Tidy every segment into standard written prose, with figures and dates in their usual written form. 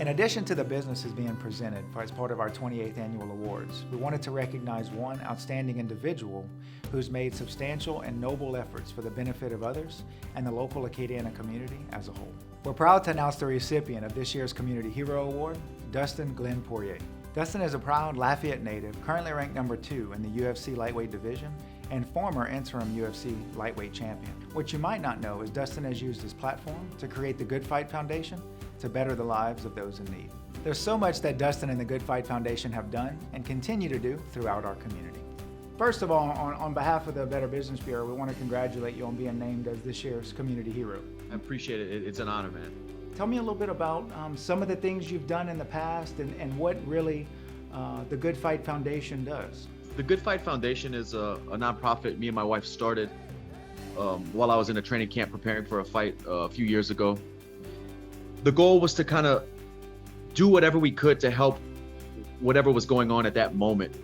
In addition to the businesses being presented as part of our 28th annual awards, we wanted to recognize one outstanding individual who's made substantial and noble efforts for the benefit of others and the local Acadiana community as a whole. We're proud to announce the recipient of this year's Community Hero Award, Dustin Glenn Poirier. Dustin is a proud Lafayette native, currently ranked number 2 in the UFC lightweight division and former interim UFC lightweight champion. What you might not know is Dustin has used his platform to create the Good Fight Foundation to better the lives of those in need. There's so much that Dustin and the Good Fight Foundation have done and continue to do throughout our community. First of all, on behalf of the Better Business Bureau, we want to congratulate you on being named as this year's Community Hero. I appreciate it. It's an honor, man. Tell me a little bit about some of the things you've done in the past and what really the Good Fight Foundation does. The Good Fight Foundation is a nonprofit me and my wife started while I was in a training camp preparing for a fight a few years ago. The goal was to kind of do whatever we could to help whatever was going on at that moment.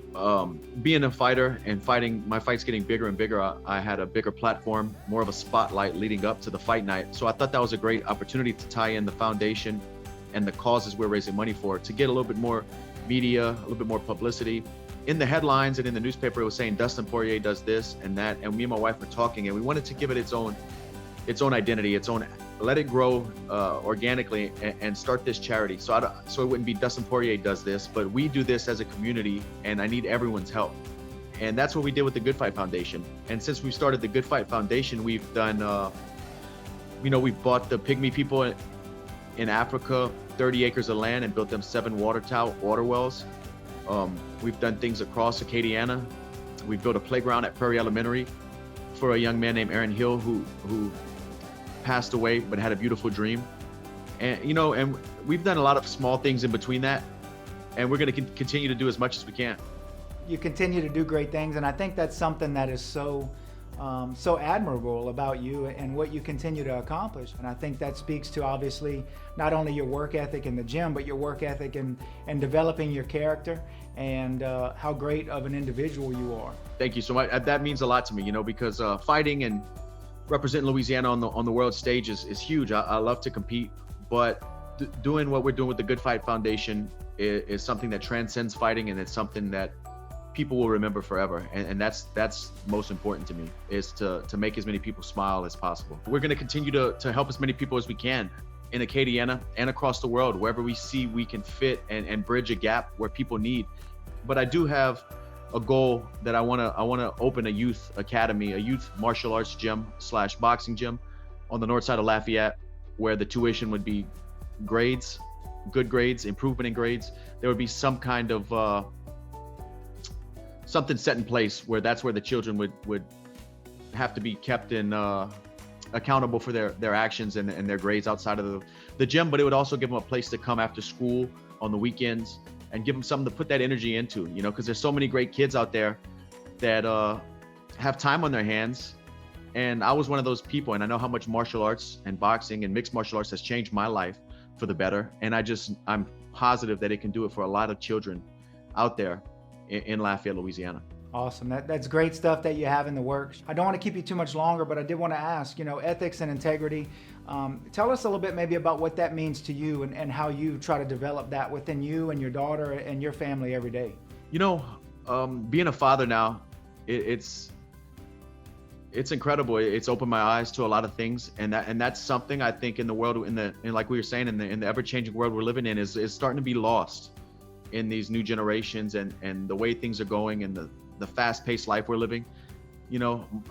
Being a fighter and fighting, my fights getting bigger and bigger, I had a bigger platform, more of a spotlight leading up to the fight night. So I thought that was a great opportunity to tie in the foundation and the causes we're raising money for, to get a little bit more media, a little bit more publicity. In the headlines and in the newspaper, it was saying Dustin Poirier does this and that, and me and my wife were talking, and we wanted to give it its own identity, let it grow organically and start this charity. So it wouldn't be Dustin Poirier does this, but we do this as a community, and I need everyone's help. And that's what we did with the Good Fight Foundation. And since we started the Good Fight Foundation, we've done, we've bought the Pygmy people in Africa 30 acres of land and built them 7 water wells. We've done things across Acadiana. We've built a playground at Prairie Elementary for a young man named Aaron Hill who passed away but had a beautiful dream. And we've done a lot of small things in between that, and we're going to continue to do as much as we can. You continue to do great things, and I think that's something that is so admirable about you and what you continue to accomplish. And I think that speaks to, obviously, not only your work ethic in the gym, but your work ethic in developing your character and how great of an individual you are. Thank you so much. That means a lot to me, because fighting and representing Louisiana on the world stage is huge. I love to compete, but doing what we're doing with the Good Fight Foundation is something that transcends fighting, and it's something that people will remember forever. And that's most important to me, is to make as many people smile as possible. We're going to continue to help as many people as we can in Acadiana and across the world, wherever we see we can fit and bridge a gap where people need. But I do have a goal that I want to open a youth academy, a youth martial arts gym / boxing gym on the north side of Lafayette, where the tuition would be grades, good grades, improvement in grades. There would be some kind of something set in place where that's where the children would have to be kept in accountable for their actions and their grades outside of the gym. But it would also give them a place to come after school on the weekends and give them something to put that energy into, because there's so many great kids out there that have time on their hands. And I was one of those people, and I know how much martial arts and boxing and mixed martial arts has changed my life for the better. And I'm positive that it can do it for a lot of children out there in Lafayette, Louisiana. Awesome. That's great stuff that you have in the works. I don't want to keep you too much longer, but I did want to ask, ethics and integrity. Tell us a little bit maybe about what that means to you and how you try to develop that within you and your daughter and your family every day. Being a father now, it's incredible. It's opened my eyes to a lot of things, and that's something I think in the world, in like we were saying, in the ever-changing world we're living in, is starting to be lost in these new generations and the way things are going and the fast-paced life we're living.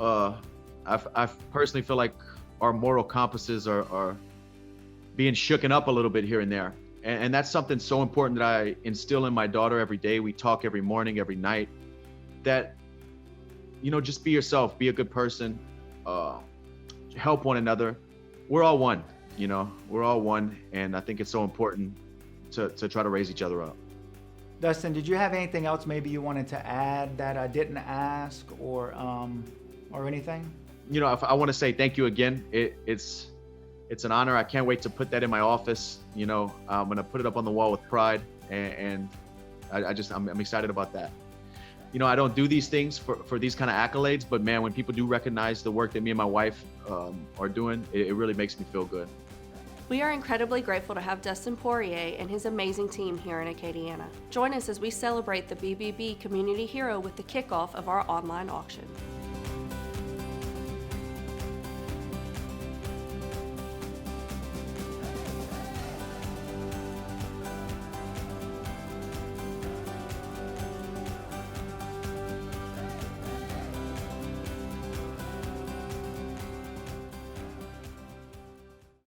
I personally feel like our moral compasses are being shooken up a little bit here and there. And that's something so important that I instill in my daughter every day. We talk every morning, every night, that, just be yourself, be a good person, help one another. We're all one, we're all one. And I think it's so important to try to raise each other up. Dustin, did you have anything else maybe you wanted to add that I didn't ask or anything? I want to say thank you again. It's an honor. I can't wait to put that in my office. I'm going to put it up on the wall with pride, and I'm excited about that. I don't do these things for these kind of accolades, but man, when people do recognize the work that me and my wife are doing, it really makes me feel good. We are incredibly grateful to have Dustin Poirier and his amazing team here in Acadiana. Join us as we celebrate the BBB Community Hero with the kickoff of our online auction.